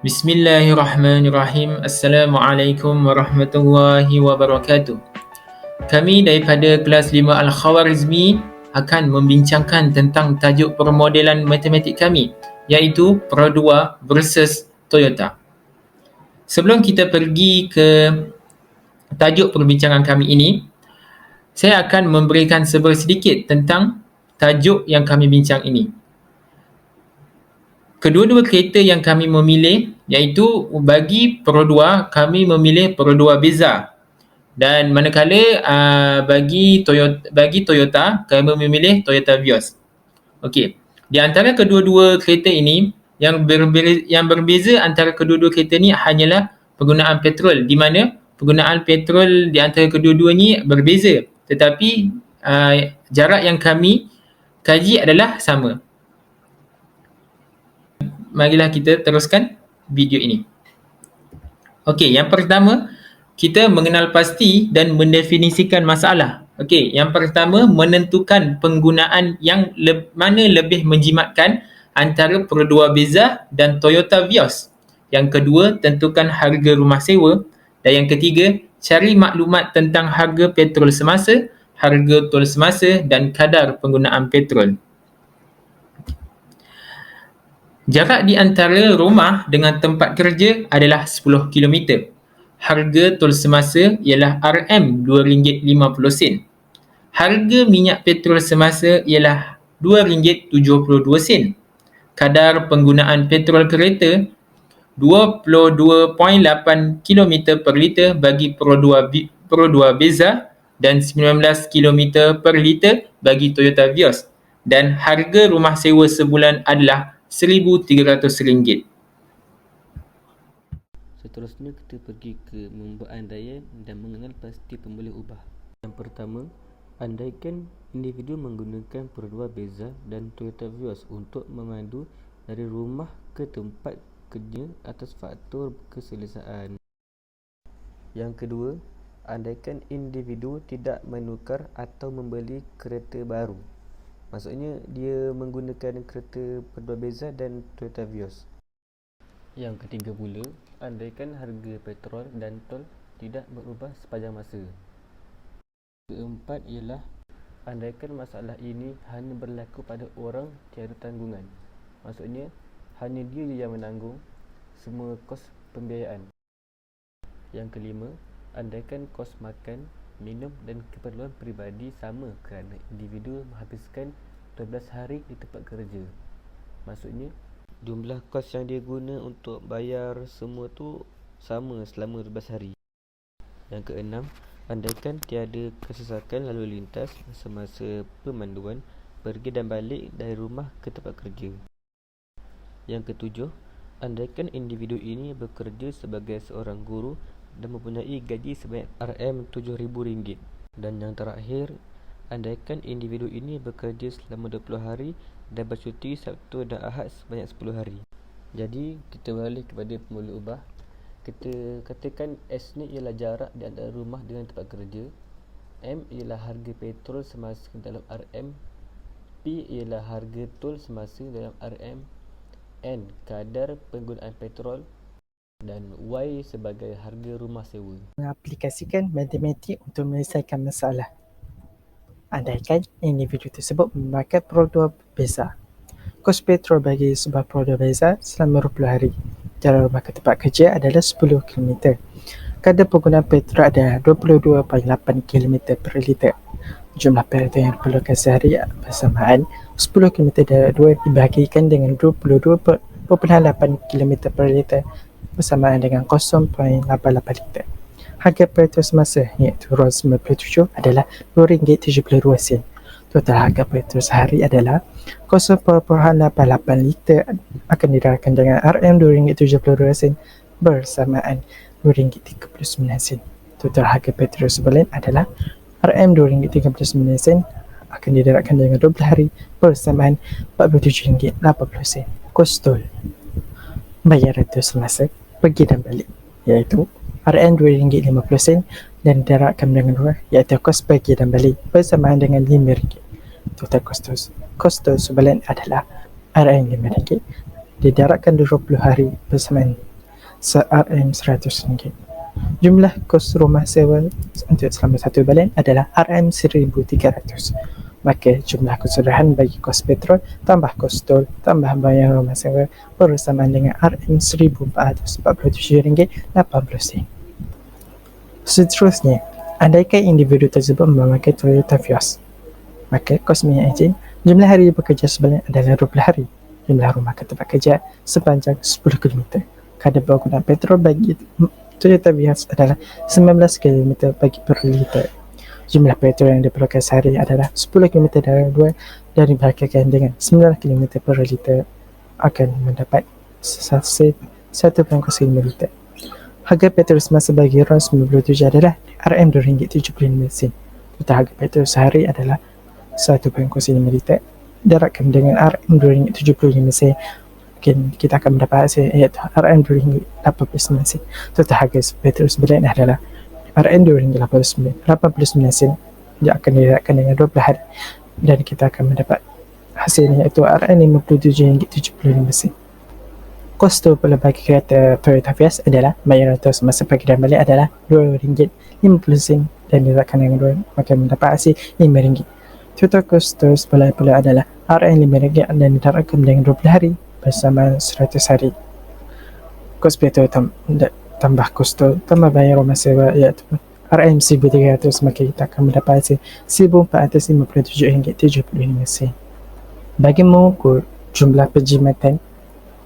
Bismillahirrahmanirrahim. Assalamualaikum warahmatullahi wabarakatuh. Kami daripada kelas 5 Al-Khawarizmi akan membincangkan tentang tajuk permodelan matematik kami, iaitu Pro 2 versus Toyota. Sebelum kita pergi ke tajuk perbincangan kami ini, saya akan memberikan sedikit tentang tajuk yang kami bincang ini. Kedua-dua kereta yang kami memilih, iaitu bagi Pro 2 kami memilih Pro 2 Beza, dan manakala bagi Toyota kami memilih Toyota Vios. Okey, di antara kedua-dua kereta ini yang berbeza antara kedua-dua kereta ni hanyalah penggunaan petrol, di mana penggunaan petrol di antara kedua-dua ni berbeza, tetapi jarak yang kami kaji adalah sama. Marilah kita teruskan video ini. Okey, yang pertama kita mengenal pasti dan mendefinisikan masalah. Okey, yang pertama menentukan penggunaan yang mana lebih menjimatkan antara Pro 2 Beza dan Toyota Vios. Yang kedua, tentukan harga rumah sewa, dan yang ketiga, cari maklumat tentang harga petrol semasa, harga tol semasa dan kadar penggunaan petrol. Jarak di antara rumah dengan tempat kerja adalah 10 km. Harga tol semasa ialah RM2.50. Harga minyak petrol semasa ialah RM2.72. Kadar penggunaan petrol kereta 22.8 km per liter bagi Pro 2 Beza dan 19 km per liter bagi Toyota Vios. Dan harga rumah sewa sebulan adalah RM1,300. Seterusnya kita pergi ke membuat andaian dan mengenal pasti pemboleh ubah. Yang pertama, andaikan individu menggunakan Pro 2 Beza dan Toyota Vios untuk memandu dari rumah ke tempat kerja atas faktor keselesaan. Yang kedua, andaikan individu tidak menukar atau membeli kereta baru. Maksudnya dia menggunakan kereta Pro 2 Beza dan Toyota Vios. Yang ketiga pula, andaikan harga petrol dan tol tidak berubah sepanjang masa. Keempat ialah andaikan masalah ini hanya berlaku pada orang tiada tanggungan. Maksudnya hanya dia yang menanggung semua kos pembiayaan. Yang kelima, andaikan kos makan, minum dan keperluan peribadi sama kerana individu menghabiskan 12 hari di tempat kerja. Maksudnya jumlah kos yang dia guna untuk bayar semua tu sama selama 12 hari. Yang keenam, andaikan tiada kesesakan lalu lintas semasa pemanduan pergi dan balik dari rumah ke tempat kerja. Yang ketujuh, andaikan individu ini bekerja sebagai seorang guru dan mempunyai gaji sebanyak RM7,000. Dan yang terakhir, andaikan individu ini bekerja selama 20 hari dan bercuti Sabtu dan Ahad sebanyak 10 hari. Jadi kita balik kepada pemboleh ubah. Kita katakan S ni ialah jarak di antara rumah dengan tempat kerja, M ialah harga petrol semasa dalam RM, P ialah harga tol semasa dalam RM, N kadar penggunaan petrol, dan Y sebagai harga rumah sewa. Mengaplikasikan matematik untuk menyelesaikan masalah. Andaikan individu tersebut memakai Pro 2 Beza. Kos petrol bagi sebuah Pro 2 Beza selama 20 hari. Jarak rumah ke tempat kerja adalah 10 km. Kadar penggunaan petrol adalah 22.8 km per liter. Jumlah petrol yang diperlukan sehari bersamaan 10 km dari 2 dibahagikan dengan 22.8 km per liter bersamaan dengan 0.88 liter. Harga petrol semasa iaitu RON97 adalah RM2.72. Total harga petrol sehari adalah 0.88 liter akan didarabkan dengan RM2.72 bersamaan RM2.39. Total harga petrol sebulan adalah RM2.39 akan didarabkan dengan 12 hari bersamaan RM47.80. Kos tol bayaran tol semasa pergi dan balik iaitu RM2.50 dan didarabkan dengan 2 iaitu kos pergi dan balik bersamaan dengan RM5. Total kos tol sebulan adalah RM5. Didarabkan 20 hari bersamaan RM100 ringgit. Jumlah kos rumah sewa untuk selama satu bulan adalah RM1,300. Maka jumlah keseluruhan bagi kos petrol tambah kos tol tambah bayar rumah sewa bersamaan dengan RM1,447.80. Seterusnya, andaikan individu tersebut memakai Toyota Vios, maka kos minyak enjin jumlah hari bekerja sebulan adalah 20 hari. Jumlah rumah ke tempat kerja sepanjang 10 km. Kadar penggunaan petrol bagi Toyota Vios adalah 19 km bagi per liter. Jumlah petrol yang diperlukan sehari adalah 10 km darab 2 dan dibahagikan dengan 9 km per liter akan mendapat sasih 1.5 liter. Harga petrol semasa bagi RON 97 adalah RM2.75. Total harga petrol sehari adalah 1.05 liter darabkan dengan RM2.75. Mungkin kita akan mendapat hasil iaitu RM2.89. Total harga petrol sebulan adalah RM2.89 dia akan didarabkan dengan 20 hari dan kita akan mendapat hasilnya iaitu RM57.75. Kos tol pula bagi kereta Toyota Vios adalah bayaran tol semasa pergi dan balik adalah RM2.50 dan didarabkan dengan 2 maka mendapat hasil RM5. Total kos tol sebulan pula adalah RM5 dan didarabkan dengan 20 hari bersama 100 hari. Kos petrol tambah kos tol tambah bayar rumah sewa iaitu RM1,300 maka kita akan mendapat hasil RM1,457.75. Bagi mengukur jumlah perkhidmatan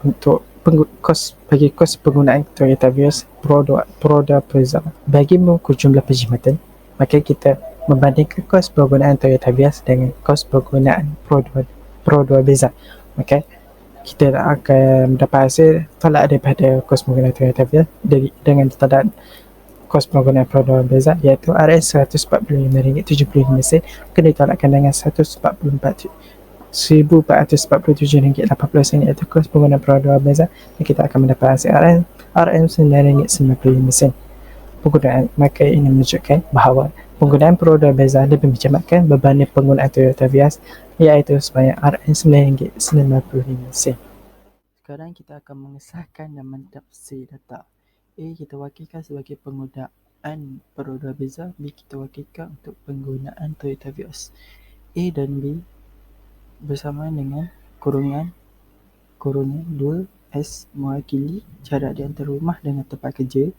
untuk kos penggunaan Toyota Vios produk Beza. Bagi mengukur jumlah perkhidmatan, maka kita membandingkan kos penggunaan Toyota Vios dengan kos penggunaan produk Beza. Maka kita akan mendapat hasil tolak daripada kos penggunaan Toyota Vios dengan tolak kos penggunaan produk Beza iaitu RM145.75 kena ditolakkan dengan RM1,447.80 iaitu kos penggunaan produk Beza dan kita akan mendapat hasil RM9.95. Penggunaan maka ini menunjukkan bahawa penggunaan produk Beza lebih mencematkan berbanding penggunaan Toyota Vios iaitu sebanyak RM9.95. Sekarang kita akan mengesahkan dan mentafsir data. A kita wakilkan sebagai penggunaan produk Beza, B kita wakilkan untuk penggunaan Toyota Vios. A dan B bersamaan dengan kurungan 2S mewakili jarak di antara rumah dengan tempat kerja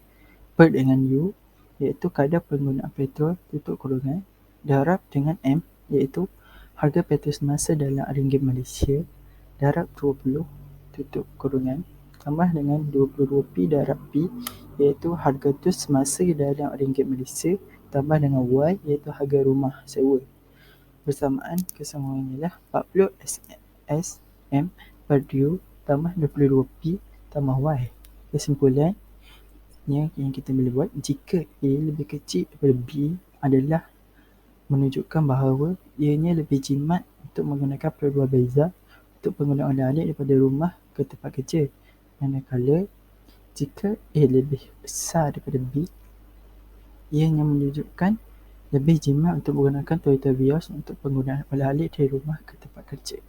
per dengan U iaitu kadar penggunaan petrol tutup kurungan darab dengan M iaitu harga petrol semasa dalam ringgit Malaysia darab 20 tutup kurungan tambah dengan 22P darab P iaitu harga tu semasa dalam ringgit Malaysia tambah dengan Y iaitu harga rumah sewa. Bersamaan kesemuanya ialah 40 SM per U tambah 22P tambah Y. Kesimpulannya yang kita boleh buat jika A lebih kecil daripada B adalah menunjukkan bahawa ianya lebih jimat untuk menggunakan produk Beza untuk penggunaan oleh-oleh daripada rumah ke tempat kerja. Manakala jika A lebih besar daripada B, ianya menunjukkan lebih jimat untuk menggunakan Toyota Vios untuk penggunaan oleh-oleh dari rumah ke tempat kerja.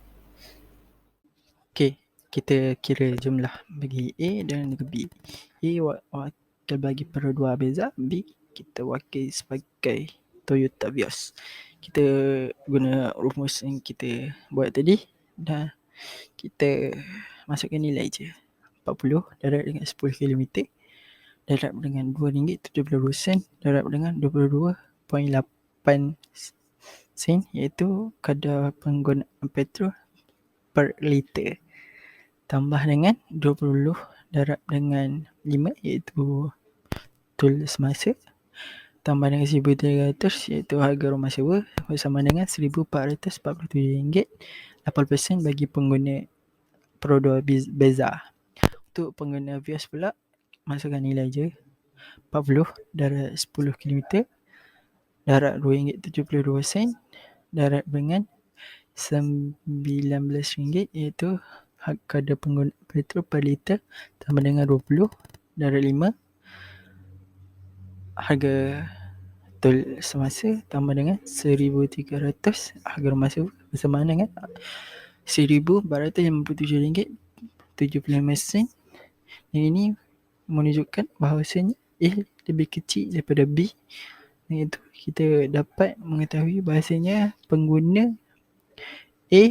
Okey, kita kira jumlah bagi A dan B. A wakil bagi produk Beza, B kita wakil sebagai Toyota Vios. Kita guna rumus yang kita buat tadi dan kita masukkan nilai je. 40 darab dengan 10 km darab dengan RM2.72 darab dengan 22.8 sen iaitu kadar penggunaan petrol per liter tambah dengan 20 darab dengan 5 iaitu tol semasa tambah dengan 1,300 iaitu harga rumah sewa bersama dengan RM1,447.80 bagi pengguna produk Beza. Untuk pengguna Vios pula masukkan nilai je 40 darab 10 km darab RM2.72 darab dengan RM19 iaitu kadar penggunaan petrol per liter tambah dengan 20 darab 5 harga tol semasa tambah dengan 1,300 harga rumah sewa bersamaan dengan RM1,457.75. Ini menunjukkan bahawasanya A lebih kecil daripada B. Dengan itu kita dapat mengetahui bahawasanya pengguna A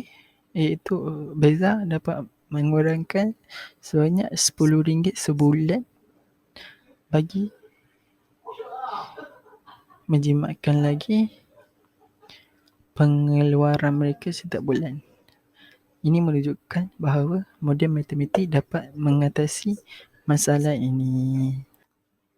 iaitu Beza dapat mengurangkan sebanyak RM10 sebulan bagi menjimatkan lagi pengeluaran mereka setiap bulan. Ini menunjukkan bahawa model matematik dapat mengatasi masalah ini.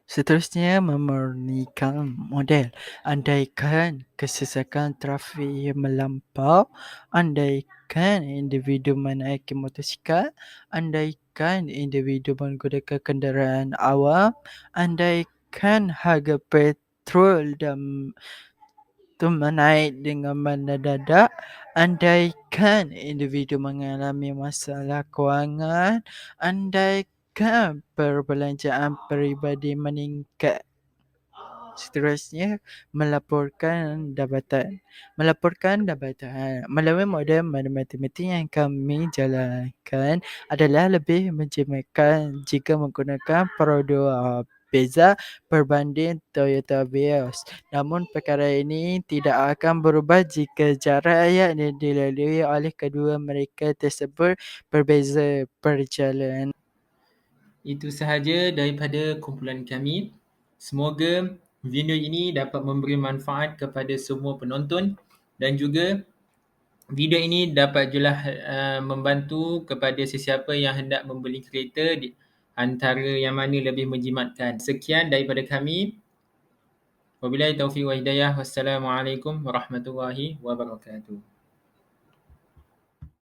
Seterusnya, memurnikan model. Andaikan kesesakan trafik melampau, andaikan individu menaiki motosikal, andaikan individu menggunakan kenderaan awam, andaikan harga petrol dan menaik dengan mendadak, andaikan individu mengalami masalah kewangan, andaikan perbelanjaan peribadi meningkat. Seterusnya, melaporkan dapatan. Melalui model matematik yang kami jalankan adalah lebih menjimatkan jika menggunakan perodua Beza berbanding Toyota Vios. Namun perkara ini tidak akan berubah jika jarak yang dilalui oleh kedua mereka tersebut berbeza perjalanan. Itu sahaja daripada kumpulan kami. Semoga video ini dapat memberi manfaat kepada semua penonton dan juga video ini dapat juga membantu kepada sesiapa yang hendak membeli kereta di antara yang mana lebih menjimatkan. Sekian daripada kami. Wabillahi taufiq wa hidayah. Wassalamualaikum warahmatullahi wabarakatuh.